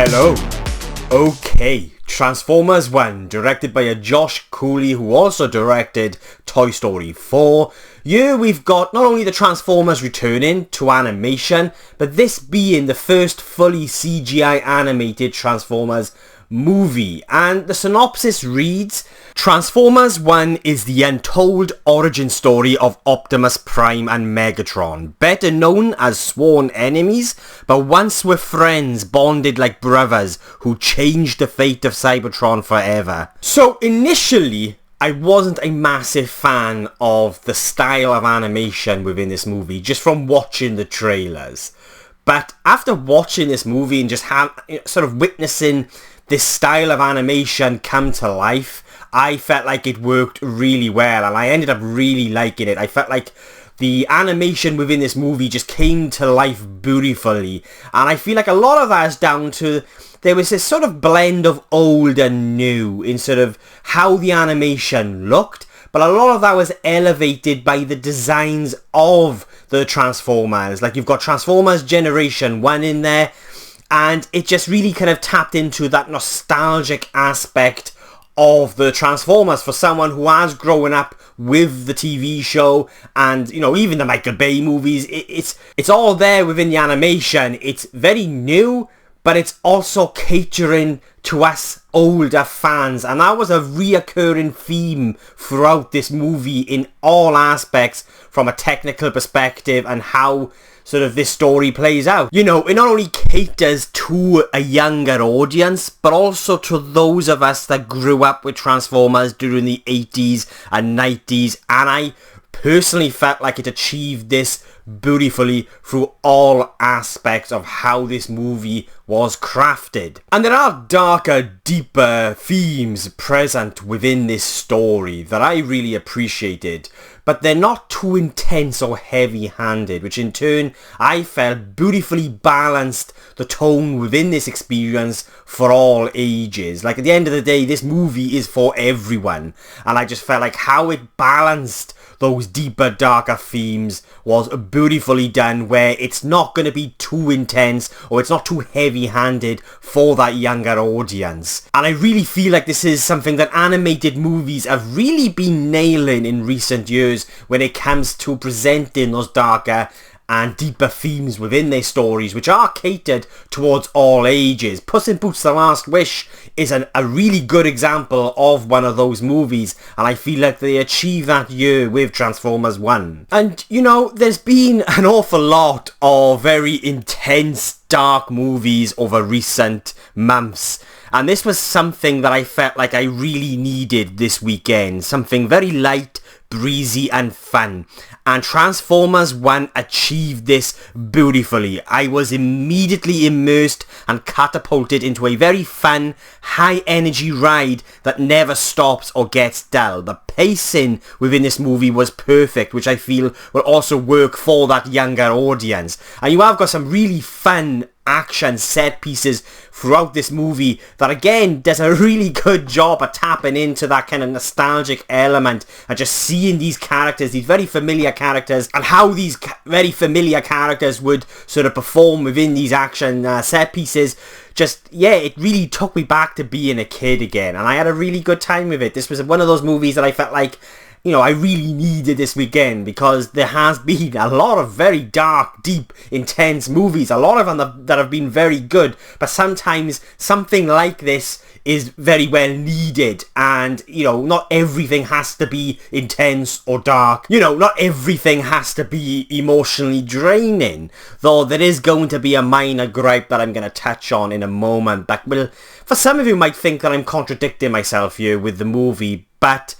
Hello. Okay, Transformers 1, directed by a Josh Cooley, who also directed Toy Story 4. Here we've got not only the Transformers returning to animation, but this being the first fully CGI animated Transformers movie. And the synopsis reads, Transformers 1 is the untold origin story of Optimus Prime and Megatron, better known as sworn enemies, but once were friends bonded like brothers who changed the fate of Cybertron forever. So initially, I wasn't a massive fan of the style of animation within this movie, just from watching the trailers. But after watching this movie and just sort of witnessing this style of animation come to life, I felt like it worked really well, and I ended up really liking it. I felt like the animation within this movie just came to life beautifully, and I feel like a lot of that is down to there was this sort of blend of old and new in sort of how the animation looked, but a lot of that was elevated by the designs of the Transformers. Like, you've got Transformers Generation 1 in there, and it just really kind of tapped into that nostalgic aspect of the Transformers for someone who has grown up with the TV show and, you know, even the Michael Bay movies. It's all there within the animation. It's very new, but it's also catering to us older fans, and that was a reoccurring theme throughout this movie in all aspects, from a technical perspective and how sort of this story plays out. You know, it not only caters to a younger audience, but also to those of us that grew up with Transformers during the 80s and 90s, and I personally felt like it achieved this beautifully through all aspects of how this movie was crafted. And there are darker, deeper themes present within this story that I really appreciated, but they're not too intense or heavy-handed, which in turn I felt beautifully balanced the tone within this experience for all ages. Like, at the end of the day, this movie is for everyone, and I just felt like how it balanced those deeper, darker themes was beautifully done, where it's not going to be too intense or it's not too heavy-handed for that younger audience. And I really feel like this is something that animated movies have really been nailing in recent years when it comes to presenting those darker and deeper themes within their stories, which are catered towards all ages. Puss in Boots: The Last Wish is a really good example of one of those movies, and I feel like they achieved that year with Transformers 1. And, you know, there's been an awful lot of very intense, dark movies over recent months, and this was something that I felt like I really needed this weekend. Something very light, breezy and fun, and Transformers 1 achieved this beautifully. I was immediately immersed and catapulted into a very fun, high energy ride that never stops or gets dull. The pacing within this movie was perfect, which I feel will also work for that younger audience. And you have got some really fun action set pieces throughout this movie that again does a really good job at tapping into that kind of nostalgic element and just seeing these characters, these very familiar characters, and how these very familiar characters would sort of perform within these action set pieces. Just, yeah, it really took me back to being a kid again, and I had a really good time with it. This was one of those movies that I felt like, you know, I really needed this weekend, because there has been a lot of very dark, deep, intense movies, a lot of them that have been very good, but sometimes something like this is very well needed, and, you know, not everything has to be intense or dark. You know, not everything has to be emotionally draining, though there is going to be a minor gripe that I'm going to touch on in a moment that will, for some of you, might think that I'm contradicting myself here with the movie, but,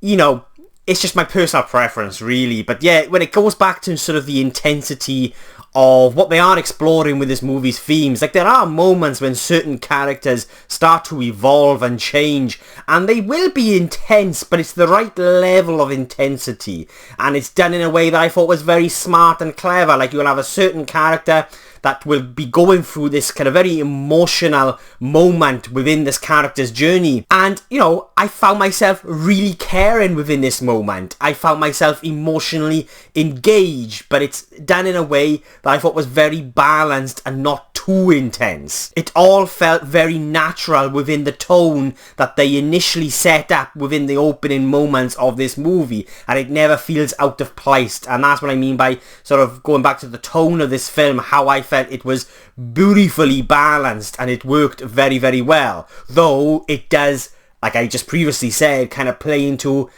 you know, it's just my personal preference, really. But yeah, when it goes back to sort of the intensity of what they are exploring with this movie's themes, like, there are moments when certain characters start to evolve and change, and they will be intense, but it's the right level of intensity, and it's done in a way that I thought was very smart and clever. Like, you'll have a certain character that will be going through this kind of very emotional moment within this character's journey. And, you know, I found myself really caring within this moment. I found myself emotionally engaged, but it's done in a way that I thought was very balanced and not too intense. It all felt very natural within the tone that they initially set up within the opening moments of this movie, and it never feels out of place. And that's what I mean by sort of going back to the tone of this film, how I felt it was beautifully balanced and it worked very, very well. Though it does, like I just previously said, kind of play into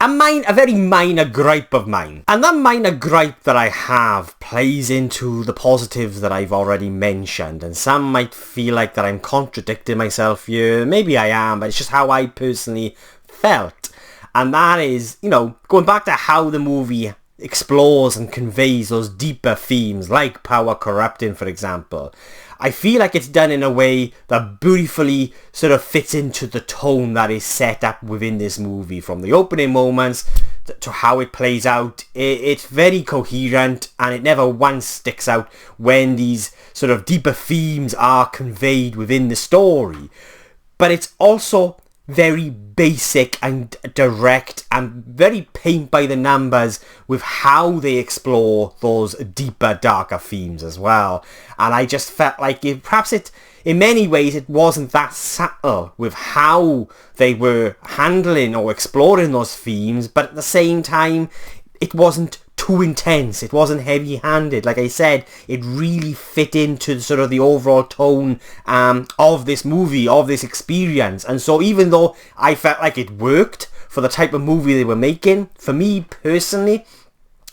a very minor gripe of mine. And that minor gripe that I have plays into the positives that I've already mentioned. And some might feel like that I'm contradicting myself here. Maybe I am, but it's just how I personally felt. And that is, going back to how the movie explores and conveys those deeper themes, like power corrupting, for example. I feel like it's done in a way that beautifully sort of fits into the tone that is set up within this movie. From the opening moments to how it plays out, it's very coherent, and it never once sticks out when these sort of deeper themes are conveyed within the story. But it's also very basic and direct and very paint by the numbers with how they explore those deeper, darker themes as well. And I just felt like in many ways it wasn't that subtle with how they were handling or exploring those themes, but at the same time it wasn't too intense, it wasn't heavy-handed. Like I said, it really fit into sort of the overall tone of this movie, of this experience. And so even though I felt like it worked for the type of movie they were making, for me personally,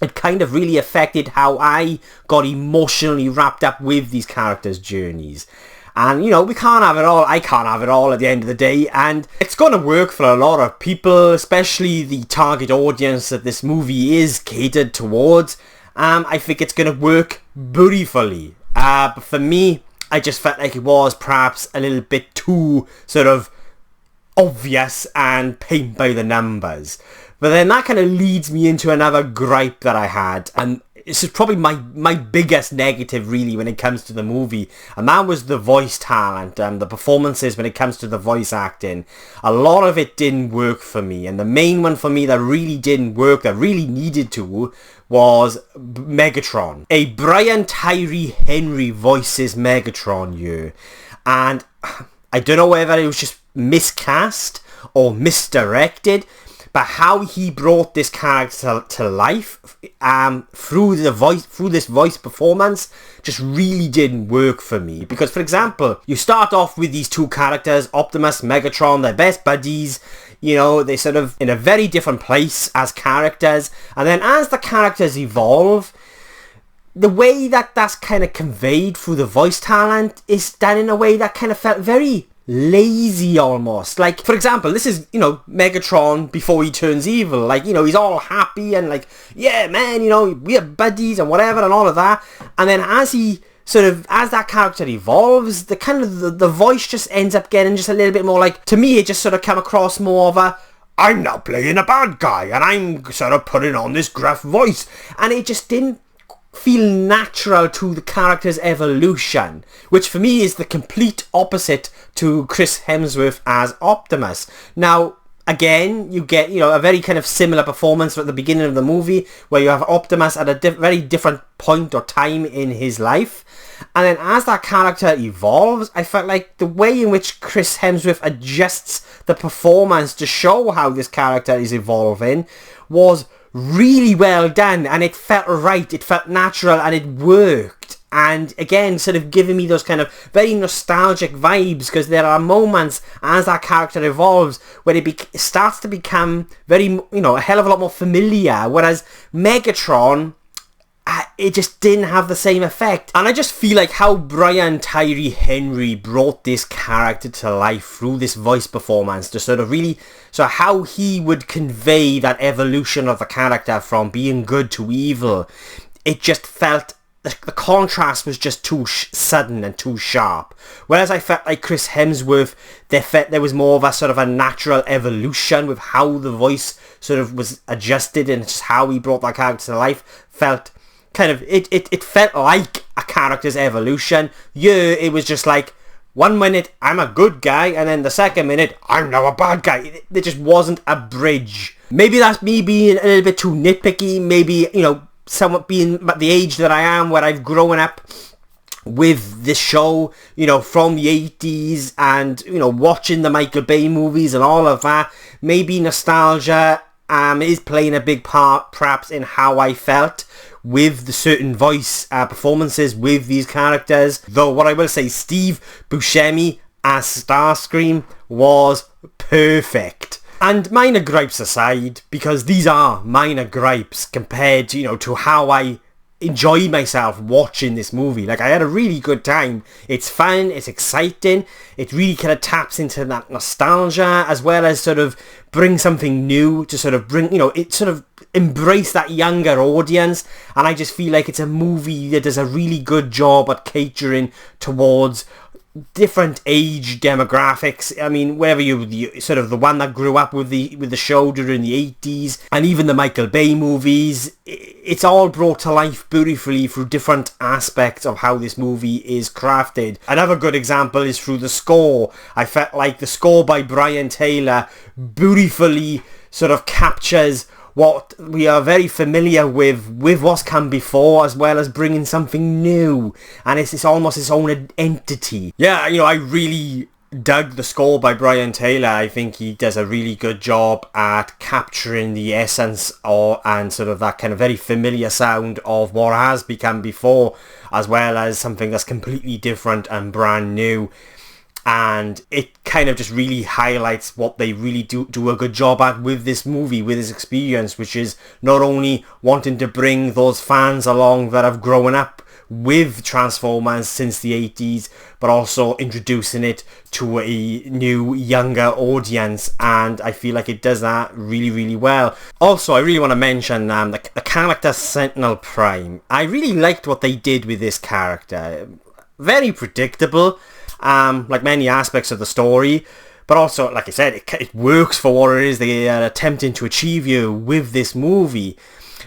it kind of really affected how I got emotionally wrapped up with these characters' journeys. And, we can't have it all. I can't have it all at the end of the day. And it's going to work for a lot of people, especially the target audience that this movie is catered towards. I think it's going to work beautifully. But for me, I just felt like it was perhaps a little bit too sort of obvious and paint by the numbers. But then that kind of leads me into another gripe that I had. And this is probably my biggest negative, really, when it comes to the movie. And that was the voice talent and the performances when it comes to the voice acting. A lot of it didn't work for me. And the main one for me that really didn't work, that really needed to, was Megatron. Brian Tyree Henry voices Megatron here. And I don't know whether it was just miscast or misdirected, but how he brought this character to life through this voice performance just really didn't work for me. Because, for example, you start off with these two characters, Optimus, Megatron, they're best buddies. They're sort of in a very different place as characters. And then as the characters evolve, the way that that's kind of conveyed through the voice talent is done in a way that kind of felt very lazy almost. Like, for example, this is, Megatron before he turns evil. Like, he's all happy and like, yeah, man, we are buddies and whatever and all of that. And then as that character evolves, the kind of the voice just ends up getting just a little bit more like, to me, it just sort of come across more of a, I'm now playing a bad guy and I'm sort of putting on this gruff voice. And it just didn't feel natural to the character's evolution, which for me is the complete opposite to Chris Hemsworth as Optimus. Now, again, you get, a very kind of similar performance at the beginning of the movie, where you have Optimus at a very different point or time in his life. And then as that character evolves, I felt like the way in which Chris Hemsworth adjusts the performance to show how this character is evolving was really well done, and it felt right, it felt natural, and it worked. And again, sort of giving me those kind of very nostalgic vibes, because there are moments as that character evolves where it starts to become very, a hell of a lot more familiar, whereas Megatron, it just didn't have the same effect. And I just feel like how Brian Tyree Henry brought this character to life through this voice performance, to sort of really, so how he would convey that evolution of the character from being good to evil, it just felt, the contrast was just too sudden and too sharp. Whereas I felt like Chris Hemsworth, there was more of a sort of a natural evolution with how the voice sort of was adjusted, and just how he brought that character to life felt kind of, it felt like a character's evolution. Yeah, it was just like, 1 minute I'm a good guy, and then the second minute I'm now a bad guy. There just wasn't a bridge. Maybe that's me being a little bit too nitpicky. Maybe, somewhat being at the age that I am, where I've grown up with this show, you know, from the 80s, and, you know, watching the Michael Bay movies and all of that. Maybe nostalgia is playing a big part, perhaps, in how I felt with the certain voice performances with these characters. Though what I will say, Steve Buscemi as Starscream was perfect. And minor gripes aside, because these are minor gripes compared to, you know, to how I enjoyed myself watching this movie. Like, I had a really good time. It's fun, it's exciting, it really kind of taps into that nostalgia, as well as sort of bring something new to sort of bring, you know, it sort of embrace that younger audience. And I just feel like it's a movie that does a really good job at catering towards different age demographics. I mean, whether you're sort of the one that grew up with the show during the 80s, and even the Michael Bay movies, it's all brought to life beautifully through different aspects of how this movie is crafted. Another good example is through the score. I felt like the score by Brian Taylor beautifully sort of captures what we are very familiar with what's come before, as well as bringing something new, and it's almost its own entity. Yeah, you know, I really dug the score by Brian Taylor. I think he does a really good job at capturing the essence and sort of that kind of very familiar sound of what has become before, as well as something that's completely different and brand new. And it kind of just really highlights what they really do a good job at with this movie, with this experience, which is not only wanting to bring those fans along that have grown up with Transformers since the 80s, but also introducing it to a new, younger audience, and I feel like it does that really, really well. Also, I really want to mention the character Sentinel Prime. I really liked what they did with this character. Very predictable, like many aspects of the story, but also, like I said, it works for what it is they are attempting to achieve here with this movie.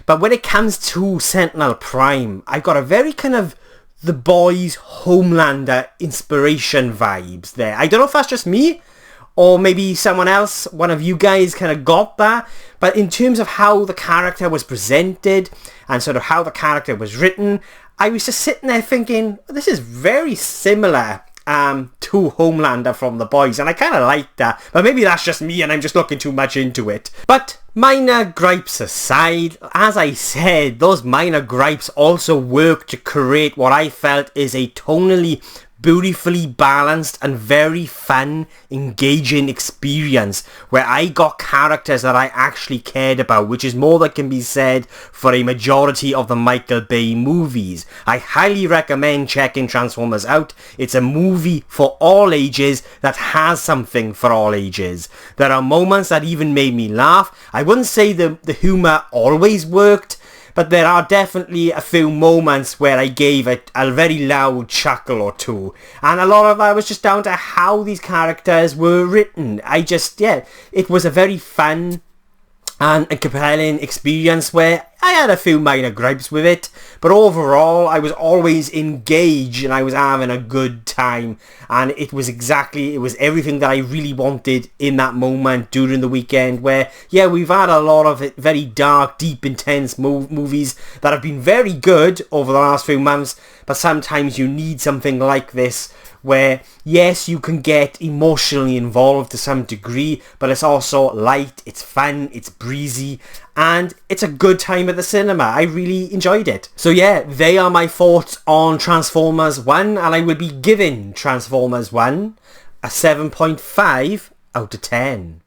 But when it comes to Sentinel Prime, I got a very kind of The Boys Homelander inspiration vibes there. I don't know if that's just me, or maybe someone else, one of you guys kind of got that, but in terms of how the character was presented and sort of how the character was written, I was just sitting there thinking, this is very similar to Homelander from The Boys, and I kind of like that, but maybe that's just me and I'm just looking too much into it. But minor gripes aside, as I said, those minor gripes also work to create what I felt is a tonally beautifully balanced and very fun, engaging experience where I got characters that I actually cared about, which is more than can be said for a majority of the Michael Bay movies. I highly recommend checking Transformers out. It's a movie for all ages that has something for all ages. There are moments that even made me laugh. I wouldn't say the humour always worked, but there are definitely a few moments where I gave it a very loud chuckle or two. And a lot of that was just down to how these characters were written. It was a very fun and a compelling experience where I had a few minor gripes with it, but overall I was always engaged and I was having a good time, and it was everything that I really wanted in that moment during the weekend where, yeah, we've had a lot of very dark, deep, intense movies that have been very good over the last few months, but sometimes you need something like this where, yes, you can get emotionally involved to some degree, but it's also light, it's fun, it's breezy, and it's a good time at the cinema. I really enjoyed it. So yeah, they are my thoughts on Transformers 1, and I will be giving Transformers 1 a 7.5 out of 10.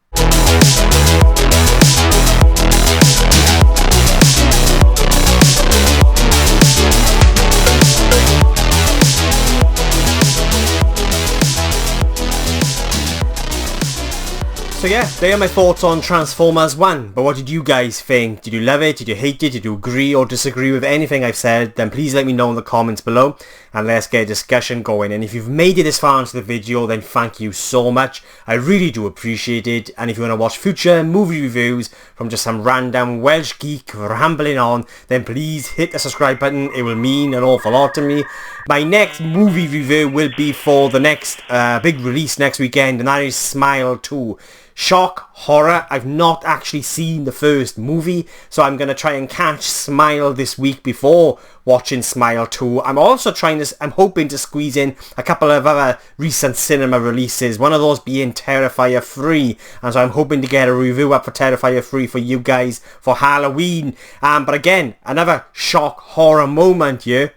So yeah, they are my thoughts on Transformers 1, but what did you guys think? Did you love it? Did you hate it? Did you agree or disagree with anything I've said? Then please let me know in the comments below, and let's get a discussion going. And if you've made it this far into the video, then thank you so much. I really do appreciate it. And if you want to watch future movie reviews from just some random Welsh geek rambling on, then please hit the subscribe button. It will mean an awful lot to me. My next movie review will be for the next big release next weekend, and that is Smile 2. shock, horror. I've not actually seen the first movie, so I'm going to try and catch Smile this week before watching Smile 2. I'm hoping to squeeze in a couple of other recent cinema releases, one of those being Terrifier 3, and so I'm hoping to get a review up for Terrifier 3 for you guys for Halloween. But again, another shock horror moment here.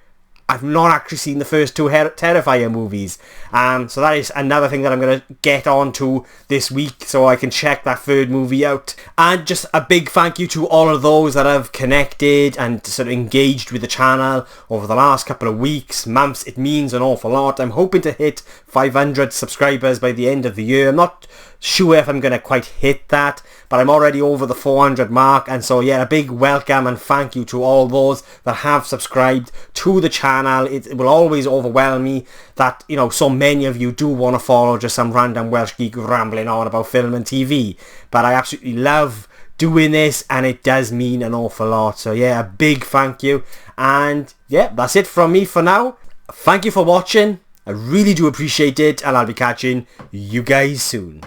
I've not actually seen the first two Terrifier movies, so that is another thing that I'm going to get onto this week so I can check that third movie out. And just a big thank you to all of those that have connected and sort of engaged with the channel over the last couple of weeks, months. It means an awful lot. I'm hoping to hit 500 subscribers by the end of the year. I'm not sure if I'm going to quite hit that, but I'm already over the 400 mark, and so yeah, a big welcome and thank you to all those that have subscribed to the channel. It will always overwhelm me that, you know, so many of you do want to follow just some random Welsh geek rambling on about film and TV, but I absolutely love doing this and it does mean an awful lot. So yeah, a big thank you, and yeah, that's it from me for now. Thank you for watching. I really do appreciate it, and I'll be catching you guys soon.